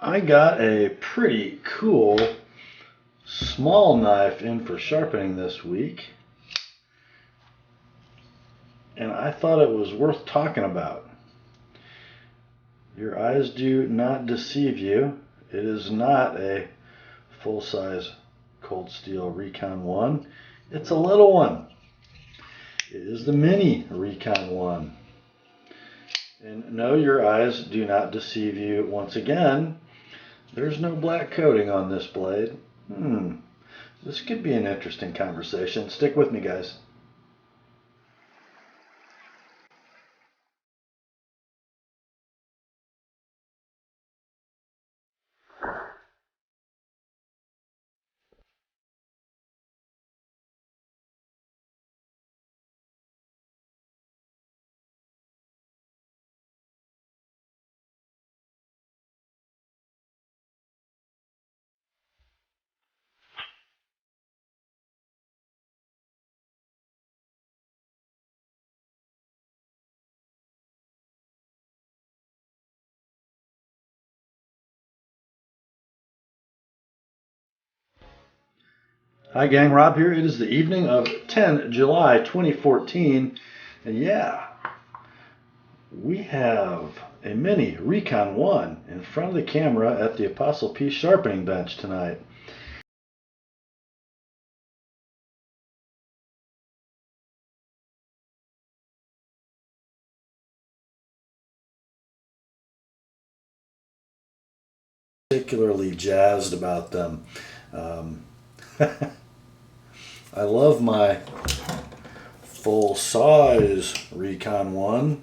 I got a pretty cool small knife in for sharpening this week, and I thought it was worth talking about. Your eyes do not deceive you. It is not a full-size Cold Steel Recon 1. It's a little one. It is the Mini Recon 1. And no, your eyes do not deceive you. Once again, there's no black coating on this blade. This could be an interesting conversation. Stick with me, guys. Hi gang, Rob here. It is the evening of 10 July 2014, and yeah, we have a Mini Recon 1 in front of the camera at the Theapostlep sharpening bench tonight. Particularly jazzed about them. I love my full-size Recon 1,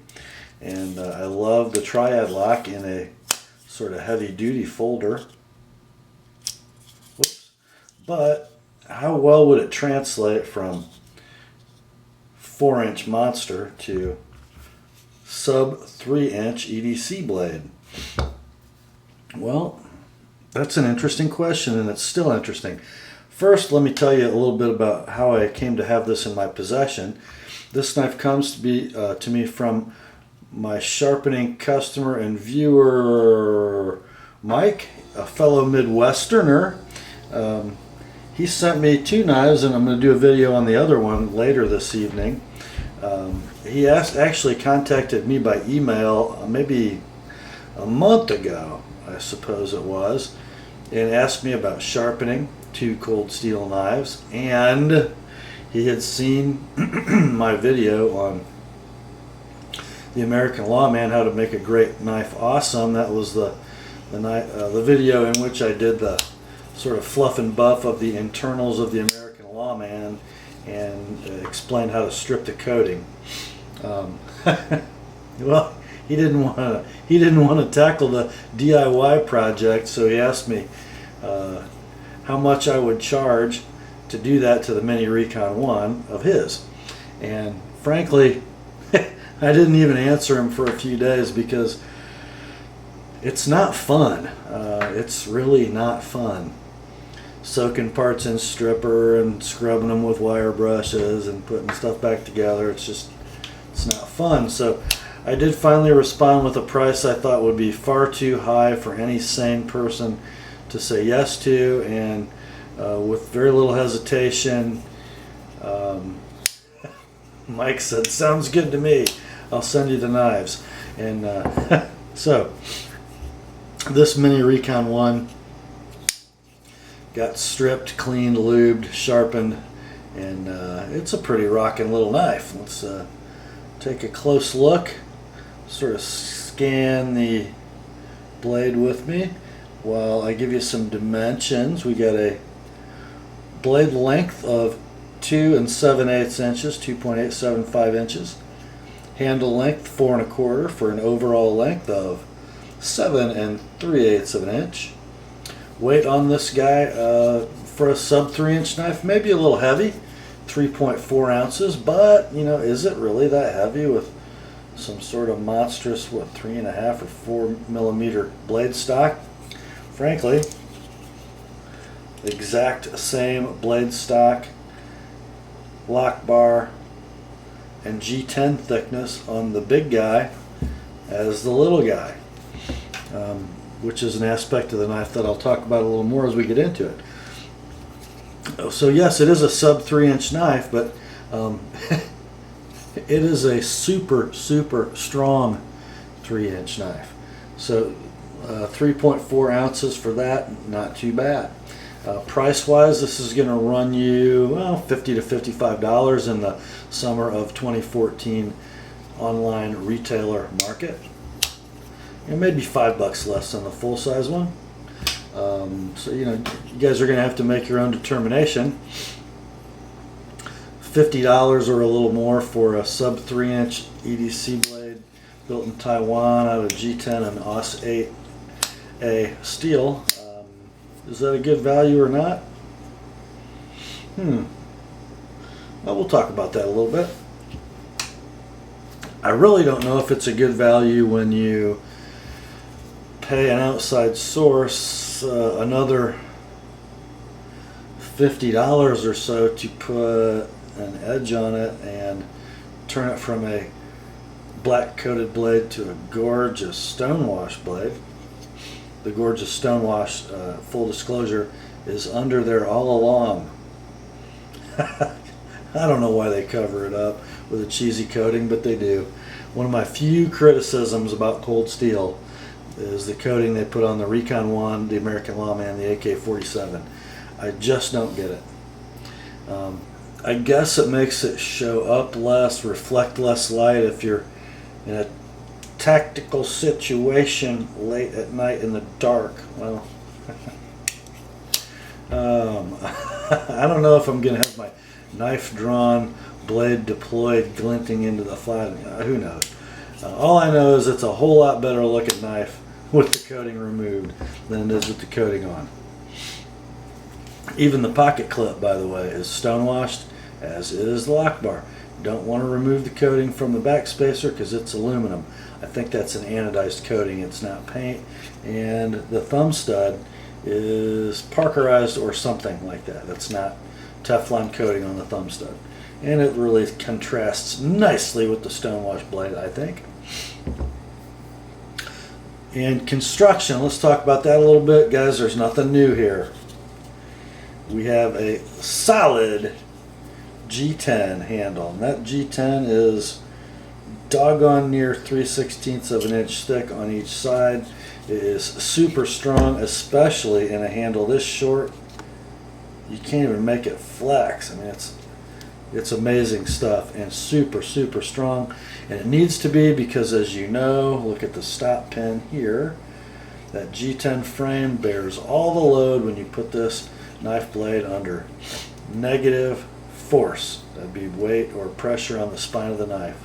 and I love the triad lock in a sort of heavy-duty folder. Whoops. But how well would it translate from 4-inch monster to sub 3-inch EDC blade? Well, that's an interesting question, and it's still interesting. First, let me tell you a little bit about how I came to have this in my possession. This knife comes to me from my sharpening customer and viewer, Mike, a fellow Midwesterner. He sent me 2 knives, and I'm going to do a video on the other one later this evening. He actually contacted me by email maybe a month ago, I suppose it was, and asked me about sharpening 2 cold steel knives, and he had seen my video on the American Lawman, how to make a great knife awesome. That was the video in which I did the sort of fluff and buff of the internals of the American Lawman and explained how to strip the coating. Well, he didn't want to tackle the DIY project, so he asked me how much I would charge to do that to the Mini Recon 1 of his. And frankly, I didn't even answer him for a few days because it's not fun. It's really not fun. Soaking parts in stripper and scrubbing them with wire brushes and putting stuff back together. It's not fun. So I did finally respond with a price I thought would be far too high for any sane person to say yes to, and with very little hesitation, Mike said, "Sounds good to me. I'll send you the knives." And so this Mini Recon 1 got stripped, cleaned, lubed, sharpened, and it's a pretty rocking little knife. Let's take a close look, sort of scan the blade with me while I give you some dimensions. We got a blade length of 2 7/8 inches, 2.875 inches. Handle length 4 1/4 for an overall length of 7 3/8 of an inch. Weight on this guy for a sub 3-inch knife, maybe a little heavy, 3.4 ounces, but you know, is it really that heavy with some sort of monstrous, what, 3.5 or 4 millimeter blade stock? Frankly, exact same blade stock, lock bar, and G10 thickness on the big guy as the little guy. which is an aspect of the knife that I'll talk about a little more as we get into it. So yes, it is a sub 3-inch knife, but it is a super strong 3-inch knife. So 3.4 ounces for that, not too bad. Price wise, this is going to run you, well, $50 to $55 in the summer of 2014 online retailer market. And maybe $5 less than the full size one. So you know, you guys are going to have to make your own determination. $50 or a little more for a sub 3-inch EDC blade built in Taiwan out of G10 and AUS 8A steel. Is that a good value or not? Well, we'll talk about that a little bit. I really don't know if it's a good value when you pay an outside source another $50 or so to put an edge on it and turn it from a black coated blade to a gorgeous stonewash blade. The gorgeous stonewash, full disclosure, is under there all along. I don't know why they cover it up with a cheesy coating, but they do. One of my few criticisms about Cold Steel is the coating they put on the Recon 1, the American Lawman, the AK-47. I just don't get it. I guess it makes it show up less, reflect less light if you're in a tactical situation late at night in the dark. Well, I don't know if I'm going to have my knife drawn, blade deployed, glinting into the flat. Who knows? All I know is it's a whole lot better looking knife with the coating removed than it is with the coating on. Even the pocket clip, by the way, is stonewashed, as is the lock bar. Don't want to remove the coating from the back spacer because it's aluminum. I think that's an anodized coating, it's not paint. And the thumb stud is Parkerized or something like that. That's not Teflon coating on the thumb stud. And it really contrasts nicely with the stonewash blade, I think. And construction, let's talk about that a little bit. Guys, there's nothing new here. We have a solid G10 handle, and that G10 is doggone near 3/16 of an inch thick on each side. It is super strong, especially in a handle this short. You can't even make it flex. I mean, it's amazing stuff, and super strong. And it needs to be, because as you know, look at the stop pin here. That G10 frame bears all the load when you put this knife blade under negative force. That'd be weight or pressure on the spine of the knife.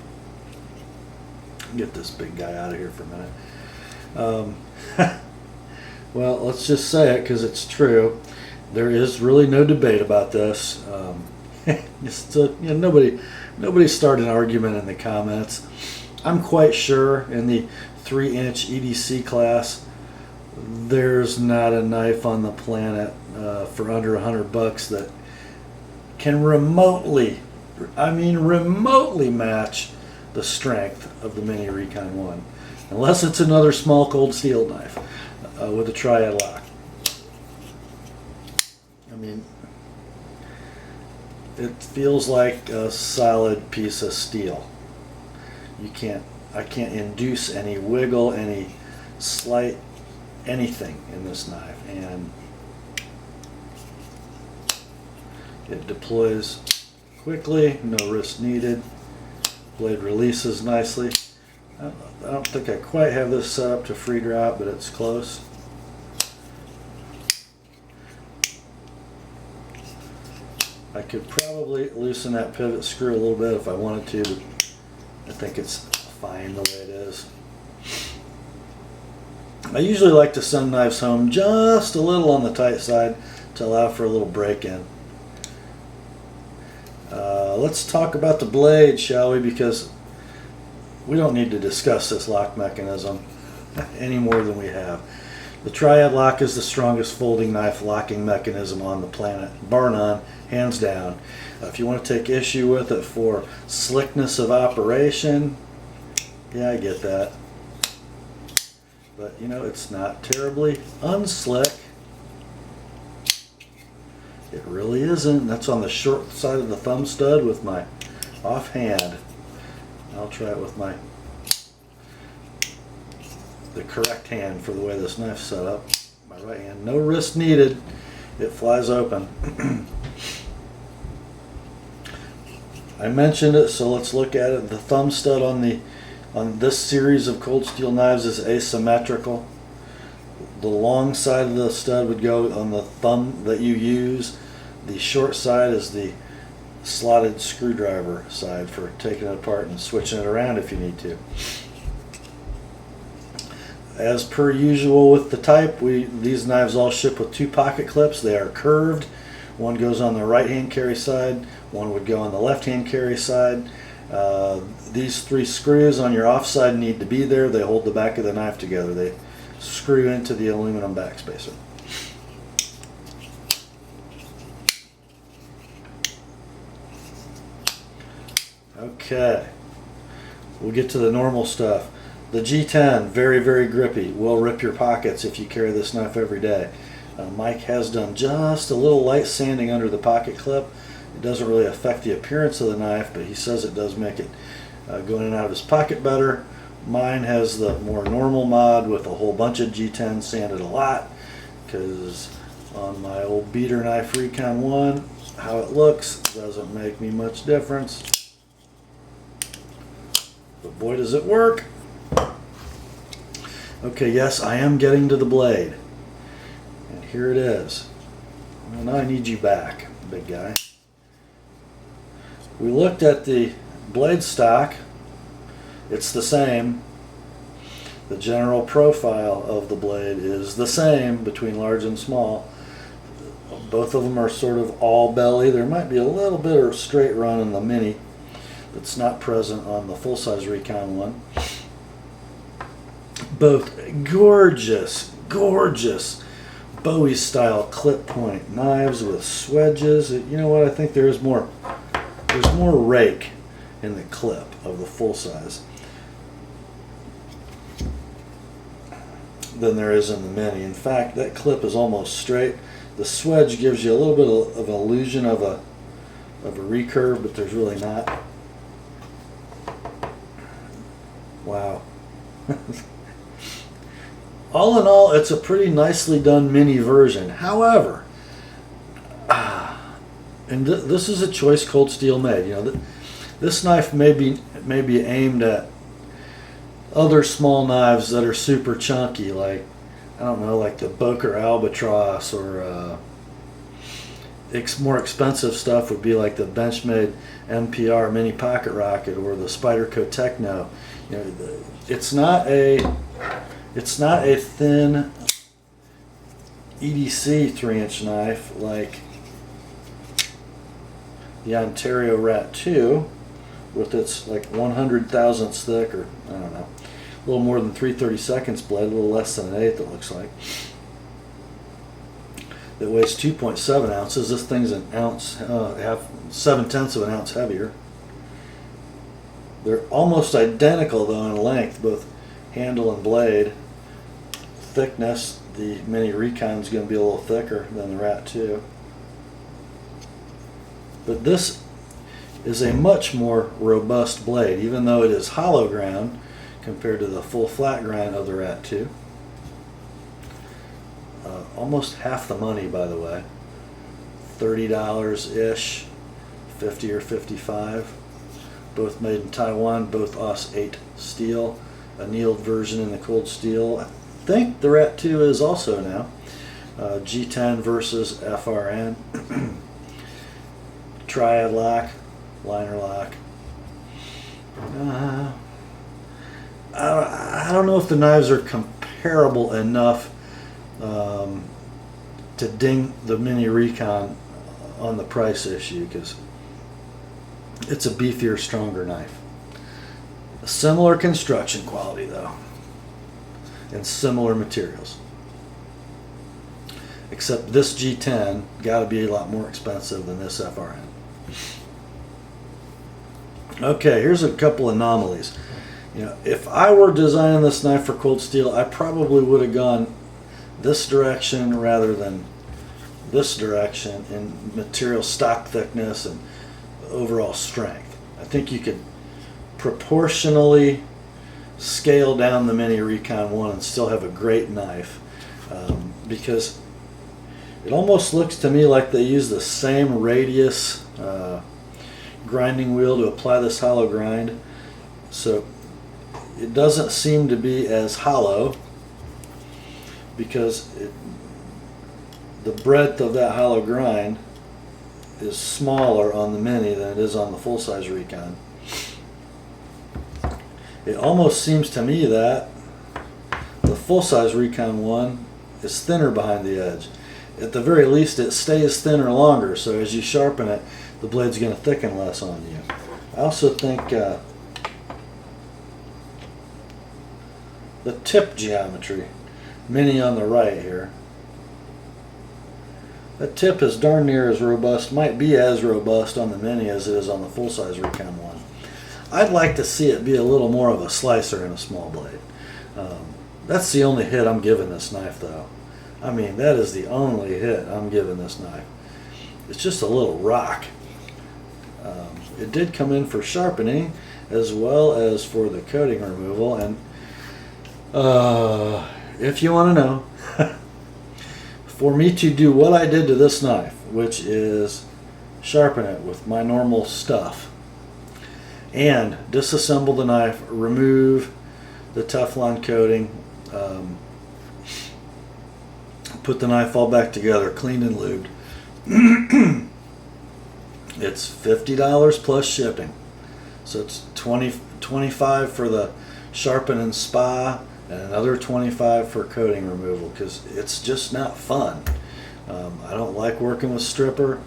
Get this big guy out of here for a minute. Well, let's just say it because it's true. There is really no debate about this. Nobody started an argument in the comments. I'm quite sure in the 3-inch EDC class, there's not a knife on the planet for under $100 that can remotely match the strength of the Mini Recon 1, unless it's another small Cold Steel knife with a triad lock. I mean, it feels like a solid piece of steel. I can't induce any wiggle, any slight anything in this knife, and it deploys quickly, no wrist needed. Blade releases nicely. I don't think I quite have this set up to free drop, but it's close. I could probably loosen that pivot screw a little bit if I wanted to, but I think it's fine the way it is. I usually like to send knives home just a little on the tight side to allow for a little break-in. Let's talk about the blade, shall we? Because we don't need to discuss this lock mechanism any more than we have. The triad lock is the strongest folding knife locking mechanism on the planet, bar none, hands down. If you want to take issue with it for slickness of operation, yeah, I get that. But you know, it's not terribly unslick. It really isn't. That's on the short side of the thumb stud with my offhand. I'll try it with the correct hand for the way this knife's set up. My right hand. No wrist needed. It flies open. I mentioned it, so let's look at it. The thumb stud on this series of Cold Steel knives is asymmetrical. The long side of the stud would go on the thumb that you use. The short side is the slotted screwdriver side for taking it apart and switching it around if you need to. As per usual with the type, these knives all ship with 2 pocket clips. They are curved. One goes on the right hand carry side, one would go on the left hand carry side. These 3 screws on your offside need to be there. They hold the back of the knife together. They screw into the aluminum backspacer. Okay, we'll get to the normal stuff. The G10, very, very grippy. Will rip your pockets if you carry this knife every day. Mike has done just a little light sanding under the pocket clip. It doesn't really affect the appearance of the knife, but he says it does make it go in and out of his pocket better. Mine has the more normal mod with a whole bunch of G10 sanded a lot, because on my old beater knife Recon 1, how it looks doesn't make me much difference. But boy, does it work. Okay, yes, I am getting to the blade. And here it is. Well, now I need you back, big guy. We looked at the blade stock. It's the same. The general profile of the blade is the same between large and small. Both of them are sort of all belly. There might be a little bit of straight run in the Mini that's not present on the full-size Recon one. Both gorgeous, gorgeous Bowie-style clip point knives with swedges. You know what? I think there's more rake in the clip of the full-size than there is in the Mini. In fact, that clip is almost straight. The swedge gives you a little bit of an illusion of a recurve, but there's really not. Wow. All in all, it's a pretty nicely done Mini version. However, and this is a choice Cold Steel made. You know, this knife may be aimed at other small knives that are super chunky, like, I don't know, like the Boker Albatross, or more expensive stuff would be like the Benchmade MPR Mini Pocket Rocket or the Spyderco Techno. You know, it's not a thin EDC 3-inch knife like the Ontario Rat 2 with its like 100 thousandths thick, or I don't know, a little more than 3/32 blade, a little less than an eighth it looks like, that weighs 2.7 ounces. This thing's an ounce, 7/10 of an ounce heavier. They're almost identical though in length, both handle and blade. Thickness, the Mini Recon is going to be a little thicker than the Rat 2. But this is a much more robust blade, even though it is hollow ground compared to the full flat grind of the Rat 2. Almost half the money, by the way. $30-ish, 50 or 55. Both made in Taiwan, both AUS 8 steel. Annealed version in the Cold Steel. I think the Rat 2 is also now. G10 versus FRN. Triad lock, liner lock. I don't know if the knives are comparable enough to ding the Mini Recon on the price issue, because it's a beefier, stronger knife. Similar construction quality though, and similar materials, except this G10 got to be a lot more expensive than this FRN. Okay, here's a couple anomalies. You know, if I were designing this knife for Cold Steel, I probably would have gone this direction rather than this direction in material stock thickness and overall strength. I think you could proportionally scale down the Mini Recon 1 and still have a great knife, because it almost looks to me like they use the same radius grinding wheel to apply this hollow grind, so it doesn't seem to be as hollow, because the breadth of that hollow grind is smaller on the Mini than it is on the full-size Recon. It almost seems to me that the full-size Recon 1 is thinner behind the edge. At the very least, it stays thinner longer, so as you sharpen it, the blade's going to thicken less on you. I also think the tip geometry, Mini on the right here, that tip is darn near as robust, might be as robust on the Mini as it is on the full-size Recon 1. I'd like to see it be a little more of a slicer in a small blade. That's the only hit I'm giving this knife, though. I mean, that is the only hit I'm giving this knife. It's just a little rock. It did come in for sharpening as well as for the coating removal, and if you want to know, for me to do what I did to this knife, which is sharpen it with my normal stuff and disassemble the knife, remove the Teflon coating, put the knife all back together, cleaned and lubed, it's $50 plus shipping. So it's $25 for the sharpen and spa, and another $25 for coating removal, because it's just not fun. I don't like working with stripper.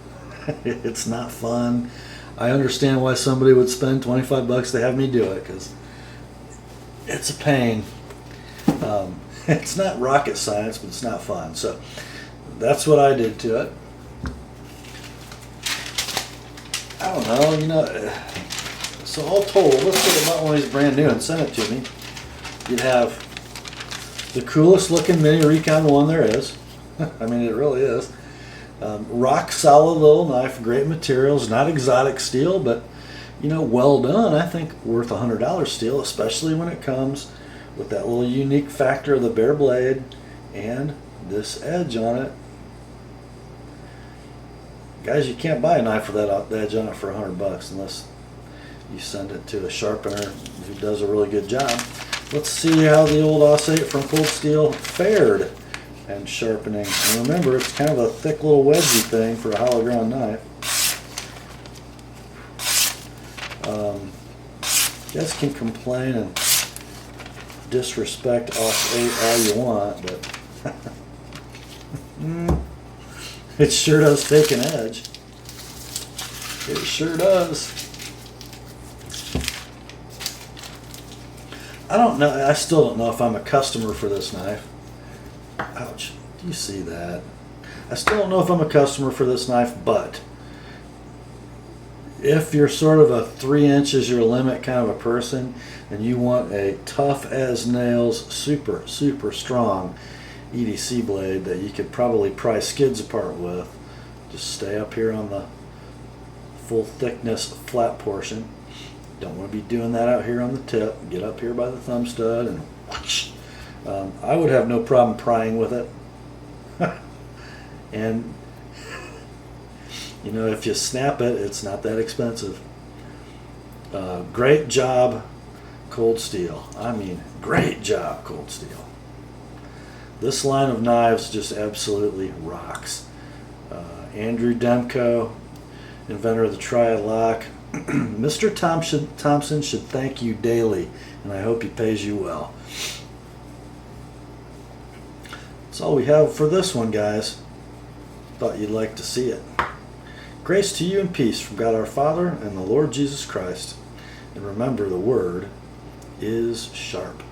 It's not fun. I understand why somebody would spend $25 to have me do it, because it's a pain. It's not rocket science, but it's not fun. So that's what I did to it. I don't know, you know. So all told, let's say about one of these brand new and send it to me. You'd have the coolest looking Mini Recon 1 there is. I mean, it really is. Rock solid little knife, great materials, not exotic steel, but you know, well done. I think worth $100 steel, especially when it comes with that little unique factor of the bare blade and this edge on it. Guys, you can't buy a knife with that edge on it for $100 unless you send it to a sharpener who does a really good job. Let's see how the old Os 8 from Cold Steel fared and sharpening. And remember, it's kind of a thick little wedgy thing for a hollow ground knife. You guys can complain and disrespect Os 8 all you want, but it sure does take an edge. It sure does. I don't know. I still don't know if I'm a customer for this knife. Ouch. Do you see that? I still don't know if I'm a customer for this knife, but if you're sort of a 3 inches your limit kind of a person and you want a tough as nails, super strong EDC blade that you could probably pry skids apart with, just stay up here on the full thickness flat portion. Don't want to be doing that out here on the tip. Get up here by the thumb stud and whoosh. I would have no problem prying with it. And you know, if you snap it, it's not that expensive. Great job, Cold Steel. I mean, great job, Cold Steel. This line of knives just absolutely rocks. Andrew Demko, inventor of the Triad Lock. Mr. Thompson should thank you daily, and I hope he pays you well. That's all we have for this one, guys. Thought you'd like to see it. Grace to you and peace from God our Father and the Lord Jesus Christ. And remember, the word is sharp.